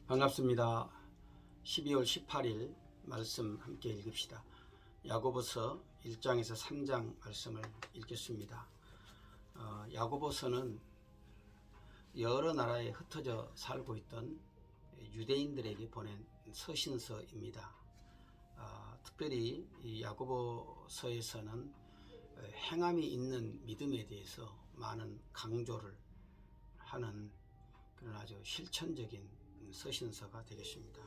반갑습니다. 12월 18일 말씀 함께 읽읍시다. 야고보서 1장에서 3장 말씀을 읽겠습니다. 야고보서는 여러 나라에 흩어져 살고 있던 유대인들에게 보낸 서신서입니다. 특별히 이 야고보서에서는 행함이 있는 믿음에 대해서 많은 강조를 하는 그런 아주 실천적인 서신서가 되겠습니다.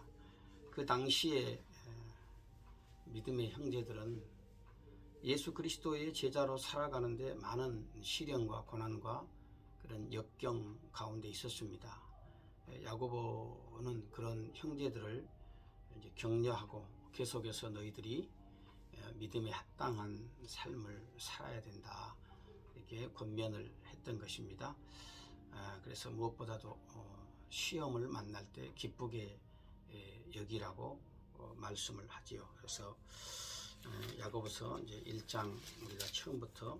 그 당시에 믿음의 형제들은 예수 그리스도의 제자로 살아가는데 많은 시련과 고난과 그런 역경 가운데 있었습니다. 야고보는 그런 형제들을 이제 격려하고 계속해서 너희들이 믿음에 합당한 삶을 살아야 된다, 이렇게 권면을 했던 것입니다. 그래서 무엇보다도 시험을 만날 때 기쁘게 여기라고 말씀을 하지요. 그래서 야고보서 이제 1장 우리가 처음부터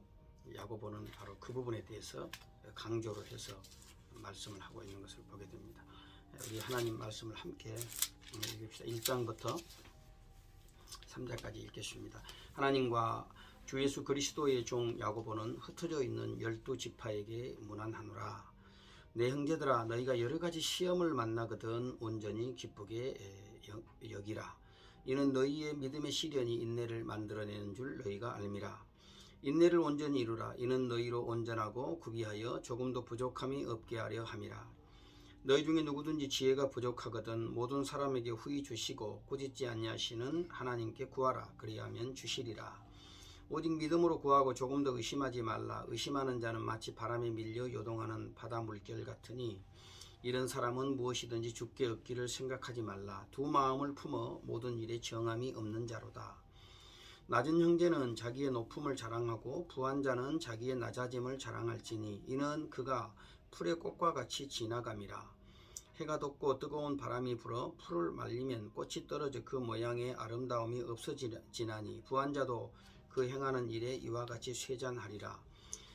야고보는 바로 그 부분에 대해서 강조를 해서 말씀을 하고 있는 것을 보게 됩니다. 우리 하나님 말씀을 함께 읽읍시다. 1장부터 3장까지 읽겠습니다. 하나님과 주 예수 그리스도의 종 야고보는 흩어져 있는 12지파에게 문안하노라. 내 형제들아, 너희가 여러가지 시험을 만나거든 온전히 기쁘게 여기라. 이는 너희의 믿음의 시련이 인내를 만들어내는 줄 너희가 알미라. 인내를 온전히 이루라. 이는 너희로 온전하고 구비하여 조금도 부족함이 없게 하려 함이라. 너희 중에 누구든지 지혜가 부족하거든 모든 사람에게 후히 주시고 꾸짖지 아니하시는 하나님께 구하라. 그리하면 주시리라. 오직 믿음으로 구하고 조금 더 의심하지 말라. 의심하는 자는 마치 바람에 밀려 요동하는 바다 물결 같으니 이런 사람은 무엇이든지 죽게 얻기를 생각하지 말라. 두 마음을 품어 모든 일에 정함이 없는 자로다. 낮은 형제는 자기의 높음을 자랑하고 부한 자는 자기의 낮아짐을 자랑할지니 이는 그가 풀의 꽃과 같이 지나감이라. 해가 돋고 뜨거운 바람이 불어 풀을 말리면 꽃이 떨어져 그 모양의 아름다움이 없어지나니 부한 자도 그 행하는 일에 이와 같이 쇠잔하리라.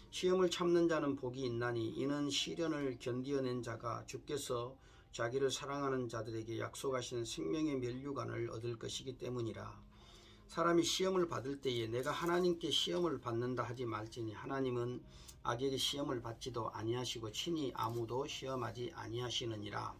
시험을 참는 자는 복이 있나니 이는 시련을 견디어낸 자가 주께서 자기를 사랑하는 자들에게 약속하신 생명의 면류관을 얻을 것이기 때문이라. 사람이 시험을 받을 때에 내가 하나님께 시험을 받는다 하지 말지니 하나님은 악에게 시험을 받지도 아니하시고 친히 아무도 시험하지 아니하시느니라.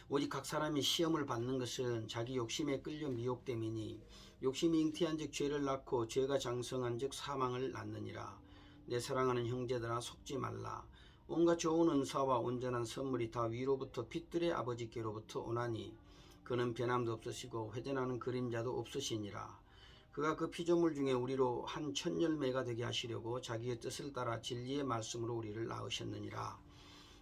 오직 각 사람이 시험을 받는 것은 자기 욕심에 끌려 미혹됨이니 욕심이 잉태한 즉 죄를 낳고 죄가 장성한 즉 사망을 낳느니라. 내 사랑하는 형제들아, 속지 말라. 온갖 좋은 은사와 온전한 선물이 다 위로부터 빛들의 아버지께로부터 오나니 그는 변함도 없으시고 회전하는 그림자도 없으시니라. 그가 그 피조물 중에 우리로 한 천열매가 되게 하시려고 자기의 뜻을 따라 진리의 말씀으로 우리를 낳으셨느니라.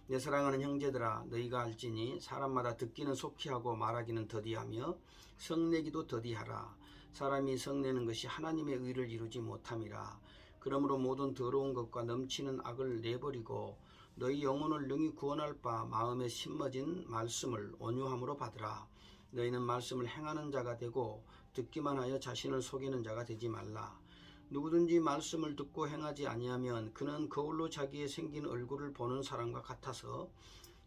내 사랑하는 형제들아, 너희가 알지니 사람마다 듣기는 속히 하고 말하기는 더디하며 성내기도 더디하라. 사람이 성내는 것이 하나님의 의를 이루지 못함이라. 그러므로 모든 더러운 것과 넘치는 악을 내버리고 너희 영혼을 능히 구원할 바 마음에 심어진 말씀을 온유함으로 받으라. 너희는 말씀을 행하는 자가 되고 듣기만 하여 자신을 속이는 자가 되지 말라. 누구든지 말씀을 듣고 행하지 아니하면 그는 거울로 자기의 생긴 얼굴을 보는 사람과 같아서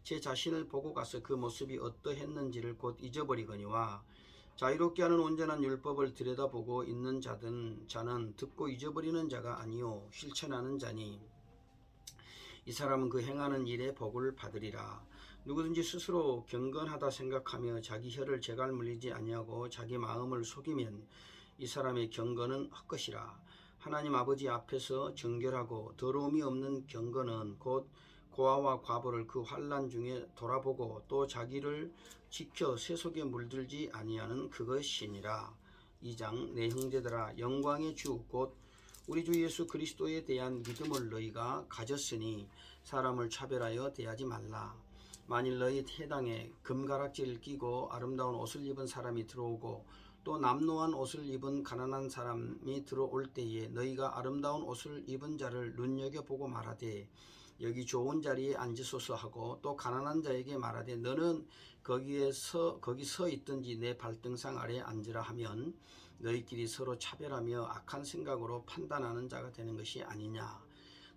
제 자신을 보고 가서 그 모습이 어떠했는지를 곧 잊어버리거니와 자유롭게 하는 온전한 율법을 들여다보고 있는 자는 듣고 잊어버리는 자가 아니요 실천하는 자니 이 사람은 그 행하는 일에 복을 받으리라. 누구든지 스스로 경건하다 생각하며 자기 혀를 재갈 물리지 아니하고 자기 마음을 속이면 이 사람의 경건은 헛것이라. 하나님 아버지 앞에서 정결하고 더러움이 없는 경건은 곧 고아와 과부를 그 환난 중에 돌아보고 또 자기를 지켜 세속에 물들지 아니하는 그것이니라. 2장 내 형제들아, 영광의 주 곧 우리 주 예수 그리스도에 대한 믿음을 너희가 가졌으니 사람을 차별하여 대하지 말라. 만일 너희 회당에 금가락지를 끼고 아름다운 옷을 입은 사람이 들어오고 또 남노한 옷을 입은 가난한 사람이 들어올 때에 너희가 아름다운 옷을 입은 자를 눈여겨보고 말하되 여기 좋은 자리에 앉으소서 하고 또 가난한 자에게 말하되 너는 거기 서 있든지 내 발등상 아래에 앉으라 하면 너희끼리 서로 차별하며 악한 생각으로 판단하는 자가 되는 것이 아니냐.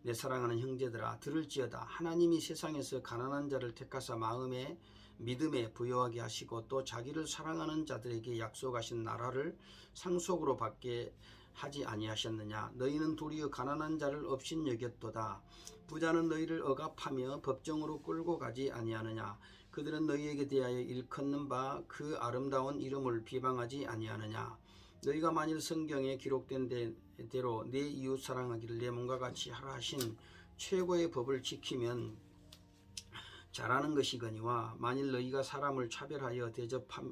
내 사랑하는 형제들아, 들을지어다. 하나님이 세상에서 가난한 자를 택하사 마음에 믿음에 부여하게 하시고 또 자기를 사랑하는 자들에게 약속하신 나라를 상속으로 받게 하지 아니하셨느냐. 너희는 도리어 가난한 자를 업신 여겼도다. 부자는 너희를 억압하며 법정으로 끌고 가지 아니하느냐. 그들은 너희에게 대하여 일컫는 바 그 아름다운 이름을 비방하지 아니하느냐. 너희가 만일 성경에 기록된 대로 내 이웃 사랑하기를 내 몸과 같이 하라 하신 최고의 법을 지키면 잘하는 것이거니와 만일 너희가 사람을 차별하여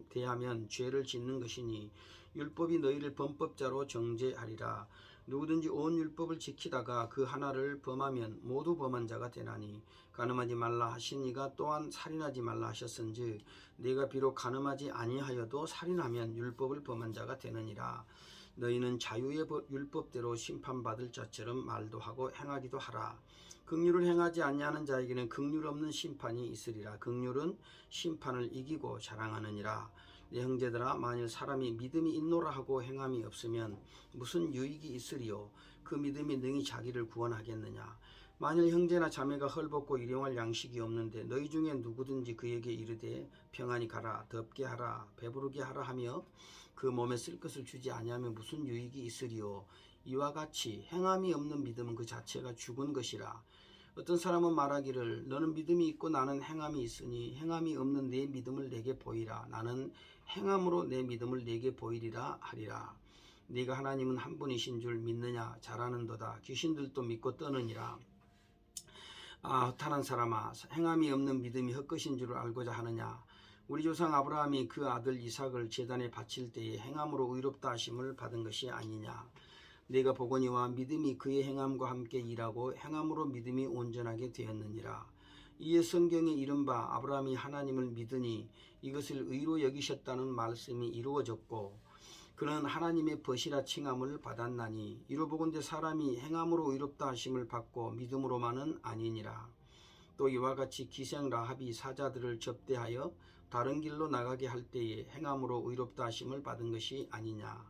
대하면 죄를 짓는 것이니 율법이 너희를 범법자로 정죄하리라. 누구든지 온 율법을 지키다가 그 하나를 범하면 모두 범한 자가 되나니 간음하지 말라 하신 이가 또한 살인하지 말라 하셨은즉 네가 비록 간음하지 아니하여도 살인하면 율법을 범한 자가 되느니라. 너희는 자유의 율법대로 심판받을 자처럼 말도 하고 행하기도 하라. 긍휼을 행하지 아니하는 자에게는 긍휼 없는 심판이 있으리라. 긍휼은 심판을 이기고 자랑하느니라. 내 형제들아, 만일 사람이 믿음이 있노라 하고 행함이 없으면 무슨 유익이 있으리요? 그 믿음이 능히 자기를 구원하겠느냐? 만일 형제나 자매가 헐벗고 일용할 양식이 없는데 너희 중에 누구든지 그에게 이르되 평안히 가라, 덥게 하라, 배부르게 하라 하며 그 몸에 쓸 것을 주지 아니하면 무슨 유익이 있으리요? 이와 같이 행함이 없는 믿음은 그 자체가 죽은 것이라. 어떤 사람은 말하기를 너는 믿음이 있고 나는 행함이 있으니 행함이 없는 내 믿음을 내게 보이라. 나는 행함으로 내 믿음을 내게 보이리라 하리라. 네가 하나님은 한 분이신 줄 믿느냐? 잘하는도다. 귀신들도 믿고 떠느니라. 허탄한 사람아, 행함이 없는 믿음이 헛것인 줄 알고자 하느냐? 우리 조상 아브라함이 그 아들 이삭을 제단에 바칠 때에 행함으로 의롭다 하심을 받은 것이 아니냐? 내가 보거니와 믿음이 그의 행함과 함께 일하고 행함으로 믿음이 온전하게 되었느니라. 이에 성경에 이른바 아브라함이 하나님을 믿으니 이것을 의로 여기셨다는 말씀이 이루어졌고 그는 하나님의 벗이라 칭함을 받았나니 이로보건대 사람이 행함으로 의롭다 하심을 받고 믿음으로만은 아니니라. 또 이와 같이 기생 라합이 사자들을 접대하여 다른 길로 나가게 할 때에 행함으로 의롭다 하심을 받은 것이 아니냐.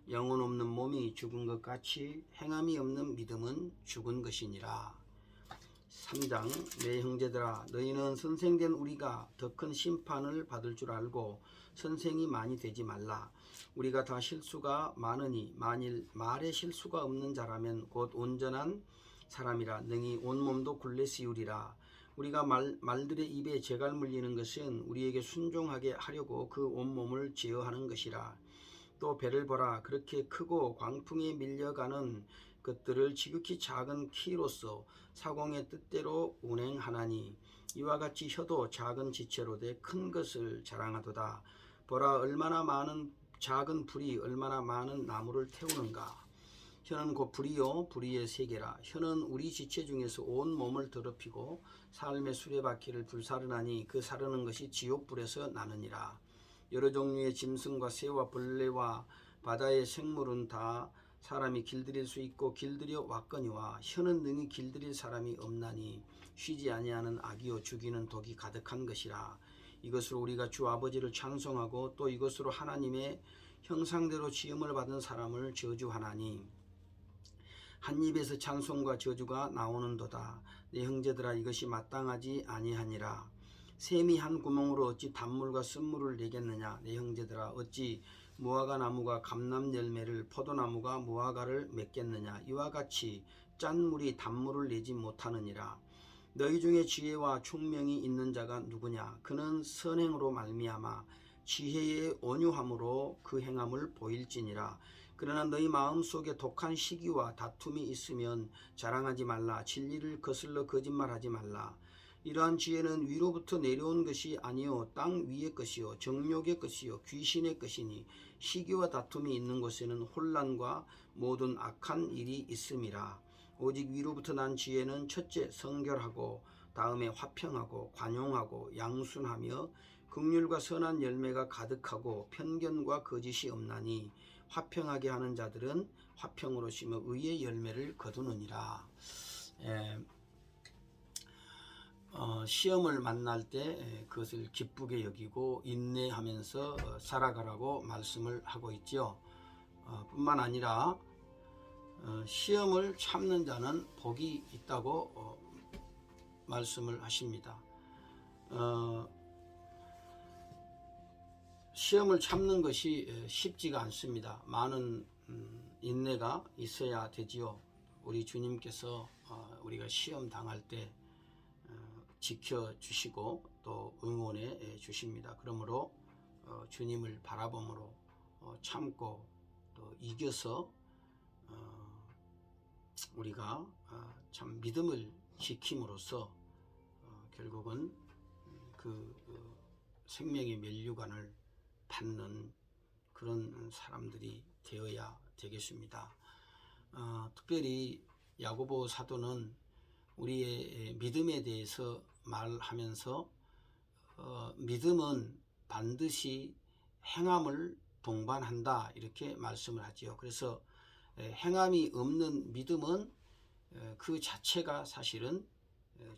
영혼 없는 몸이 죽은 것 같이 행함이 없는 믿음은 죽은 것이니라. 3장 내 형제들아, 너희는 선생된 우리가 더 큰 심판을 받을 줄 알고 선생이 많이 되지 말라. 우리가 다 실수가 많으니 만일 말에 실수가 없는 자라면 곧 온전한 사람이라 능히 온몸도 굴레 씌우리라. 우리가 말들의 입에 재갈 물리는 것은 우리에게 순종하게 하려고 그 온몸을 제어하는 것이라. 또 배를 보라. 그렇게 크고 광풍에 밀려가는 것들을 지극히 작은 키로서 사공의 뜻대로 운행하나니 이와 같이 혀도 작은 지체로 돼 큰 것을 자랑하도다. 보라, 얼마나 많은 작은 불이 얼마나 많은 나무를 태우는가. 혀는 곧 불이요 불의의 세계라. 혀는 우리 지체 중에서 온 몸을 더럽히고 삶의 수레바퀴를 불사르나니 그 사르는 것이 지옥불에서 나느니라. 여러 종류의 짐승과 새와 벌레와 바다의 생물은 다 사람이 길들일 수 있고 길들여 왔거니와 혀는 능히 길들일 사람이 없나니 쉬지 아니하는 악이요 죽이는 독이 가득한 것이라. 이것으로 우리가 주 아버지를 찬송하고 또 이것으로 하나님의 형상대로 지음을 받은 사람을 저주하나니 한 입에서 찬송과 저주가 나오는도다. 내 형제들아, 이것이 마땅하지 아니하니라. 샘이 한 구멍으로 어찌 단물과 쓴물을 내겠느냐. 내 형제들아, 어찌 무화과 나무가 감람 열매를 포도나무가 무화과를 맺겠느냐. 이와 같이 짠 물이 단물을 내지 못하느니라. 너희 중에 지혜와 총명이 있는 자가 누구냐. 그는 선행으로 말미암아 지혜의 온유함으로 그 행함을 보일지니라. 그러나 너희 마음속에 독한 시기와 다툼이 있으면 자랑하지 말라. 진리를 거슬러 거짓말하지 말라. 이러한 지혜는 위로부터 내려온 것이 아니요 땅 위의 것이요 정욕의 것이요 귀신의 것이니 시기와 다툼이 있는 곳에는 혼란과 모든 악한 일이 있음이라. 오직 위로부터 난 지혜는 첫째 성결하고 다음에 화평하고 관용하고 양순하며 긍휼과 선한 열매가 가득하고 편견과 거짓이 없나니 화평하게 하는 자들은 화평으로 심어 의의 열매를 거두느니라. 시험을 만날 때 그것을 기쁘게 여기고 인내하면서 살아가라고 말씀을 하고 있죠. 뿐만 아니라 시험을 참는 자는 복이 있다고 말씀을 하십니다. 시험을 참는 것이 쉽지가 않습니다. 많은 인내가 있어야 되지요. 우리 주님께서 우리가 시험 당할 때 지켜주시고 또 응원해 주십니다. 그러므로 주님을 바라봄으로 참고 또 이겨서 우리가 참 믿음을 지킴으로써 결국은 그 생명의 면류관을 받는 그런 사람들이 되어야 되겠습니다. 특별히 야고보 사도는 우리의 믿음에 대해서 말하면서 믿음은 반드시 행함을 동반한다 이렇게 말씀을 하지요. 그래서 행함이 없는 믿음은 그 자체가 사실은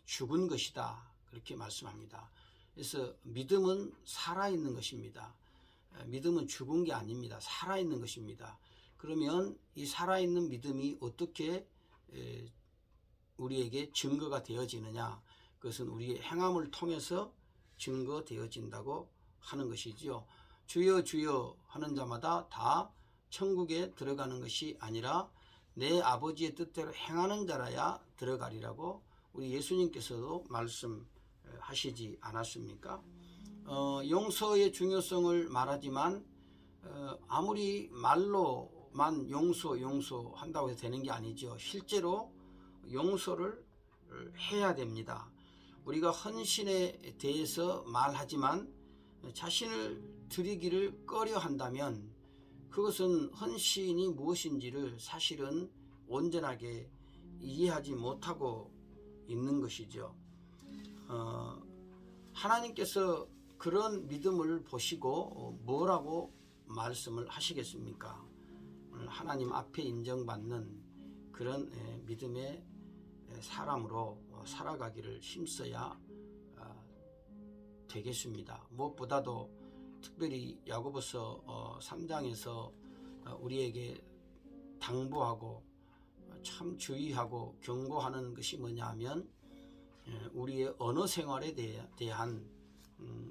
죽은 것이다 그렇게 말씀합니다. 그래서 믿음은 살아있는 것입니다. 믿음은 죽은 게 아닙니다. 살아있는 것입니다. 그러면 이 살아있는 믿음이 어떻게 우리에게 증거가 되어지느냐, 그것은 우리의 행함을 통해서 증거되어진다고 하는 것이지요. 주여 주여 하는 자마다 다 천국에 들어가는 것이 아니라 내 아버지의 뜻대로 행하는 자라야 들어가리라고 우리 예수님께서도 말씀하시지 않았습니까? 용서의 중요성을 말하지만 아무리 말로만 용서한다고 해서 되는 게 아니죠. 실제로 용서를 해야 됩니다. 우리가 헌신에 대해서 말하지만 자신을 드리기를 꺼려 한다면 그것은 헌신이 무엇인지를 사실은 온전하게 이해하지 못하고 있는 것이죠. 하나님께서 그런 믿음을 보시고 뭐라고 말씀을 하시겠습니까? 하나님 앞에 인정받는 그런 믿음의 사람으로 살아가기를 힘써야 되겠습니다. 무엇보다도 특별히 야고보서 3장에서 우리에게 당부하고 참 주의하고 경고하는 것이 뭐냐 하면 우리의 언어 생활에 대한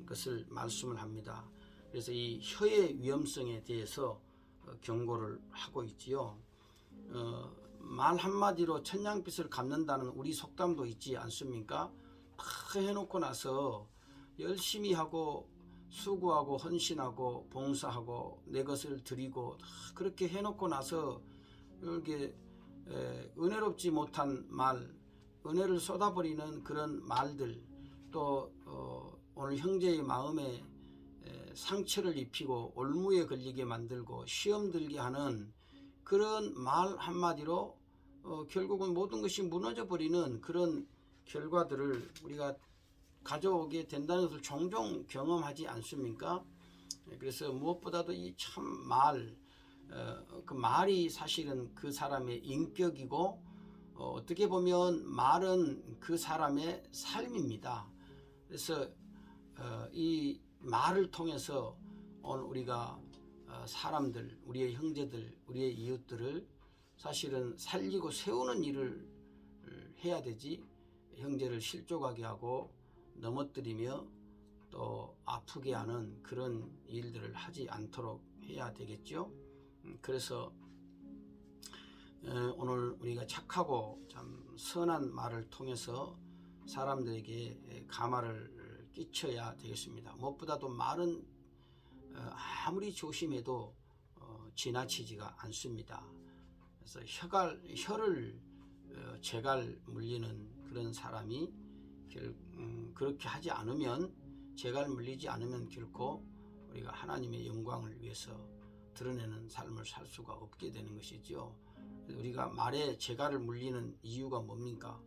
것을 말씀을 합니다. 그래서 이 혀의 위험성에 대해서 경고를 하고 있지요. 말 한마디로 천냥빚을 갚는다는 우리 속담도 있지 않습니까? 다 해놓고 나서 열심히 하고 수고하고 헌신하고 봉사하고 내 것을 드리고 다 그렇게 해놓고 나서 이렇게 은혜롭지 못한 말, 은혜를 쏟아버리는 그런 말들, 또 오늘 형제의 마음에 상처를 입히고 올무에 걸리게 만들고 시험 들게 하는 그런 말 한마디로 결국은 모든 것이 무너져 버리는 그런 결과들을 우리가 가져오게 된다는 것을 종종 경험하지 않습니까? 그래서 무엇보다도 이 참 그 말이 사실은 그 사람의 인격이고 어떻게 보면 말은 그 사람의 삶입니다. 그래서 이 말을 통해서 오늘 우리가 사람들, 우리의 형제들, 우리의 이웃들을 사실은 살리고 세우는 일을 해야 되지, 형제를 실족하게 하고 넘어뜨리며 또 아프게 하는 그런 일들을 하지 않도록 해야 되겠죠. 그래서 오늘 우리가 착하고 참 선한 말을 통해서 사람들에게 감화를 끼쳐야 되겠습니다. 무엇보다도 말은 아무리 조심해도 지나치지가 않습니다. 그래서 혀를 재갈 물리는 그런 사람이 그렇게 하지 않으면, 재갈 물리지 않으면 결코 우리가 하나님의 영광을 위해서 드러내는 삶을 살 수가 없게 되는 것이죠. 우리가 말에 재갈을 물리는 이유가 뭡니까?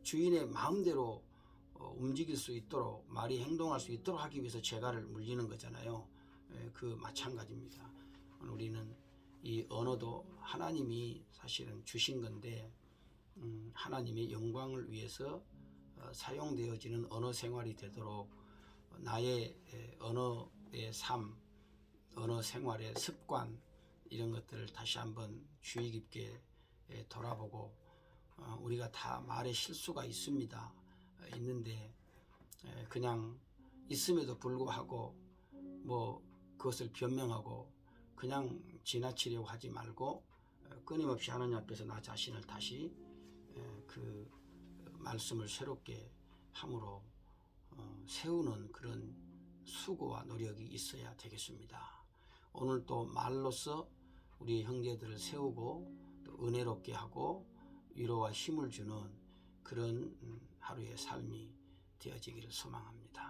주인의 마음대로 움직일 수 있도록, 말이 행동할 수 있도록 하기 위해서 재갈을 물리는 거잖아요. 그 마찬가지입니다. 우리는 이 언어도 하나님이 사실은 주신 건데 하나님의 영광을 위해서 사용되어지는 언어 생활이 되도록 나의 언어의 삶, 언어 생활의 습관, 이런 것들을 다시 한번 주의 깊게 돌아보고 우리가 다 말에 실수가 있습니다. 있는데 그냥 있음에도 불구하고 뭐 그것을 변명하고 그냥 지나치려고 하지 말고 끊임없이 하나님 앞에서 나 자신을 다시 그 말씀을 새롭게 함으로 세우는 그런 수고와 노력이 있어야 되겠습니다. 오늘 또 말로써 우리 형제들을 세우고 또 은혜롭게 하고 위로와 힘을 주는 그런 하루의 삶이 되어지기를 소망합니다.